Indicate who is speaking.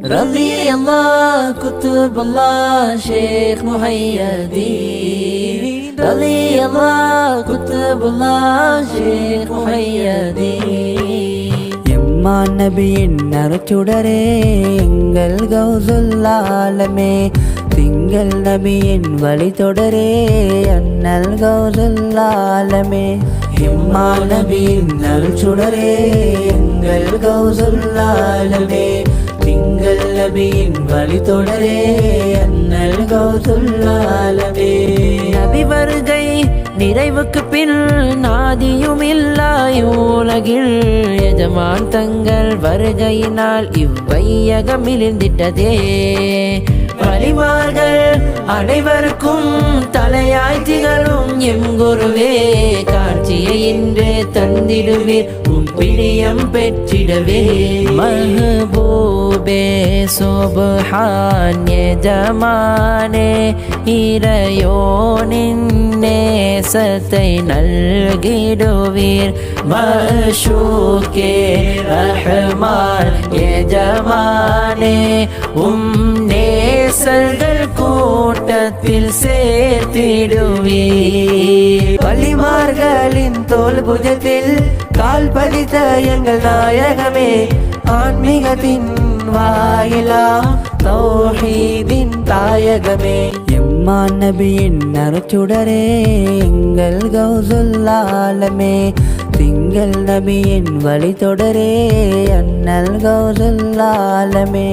Speaker 1: رضي الله كتب الله شيخ محي الدين رضي الله كتب الله شيخ محي الدين
Speaker 2: எம்மா நபியின் நறுச்சுடரே எங்கள் கௌசுல் ஆலமே திங்கள் நபியின் வழி தொடரே அண்ணல் கௌசுல் ஆலமே எம்மா நபியின் நறுச்சுடரே எங்கள் கௌசுல் ஆலமே திங்கள் நபியின் வழி தொடரே அண்ணல் கௌசுல் ஆலமே நபி வருகை நிறைவுக்கு பின் நாதியும் இல்லாயுலகில் எஜமான் தங்கள் வருகையினால் இவ்வையகம் இழிந்திட்டதே வலிமார்கள் அனைவருக்கும் தலையாய் திகழும் எம் குருவே காட்சியை இன்றே தந்திடுவீர் உம் பிரியம் பெற்றிடவே மஹ்பூபே சுப்ஹான் எஜமானே இறையோனின் நேசத்தை நல்கிடுவீர் மஷூகே ரஹ்மான் எஜமானே உம் நேசர்கள் கூட்டத்தில் சேர்த்திடுவீர் வலிமார்களின் தோல் புஜத்தில் கால் பதித்த எங்கள் நாயகமே ஆன்மீகத்தின் வாயிலா தௌஹீதின் தாயகமே எம்மா நபியின் நறுச்சுடரே எங்கள் கௌசுல் ஆலமே திங்கள் நபியின் வழி தொடரே அண்ணல் கௌசுல் ஆலமே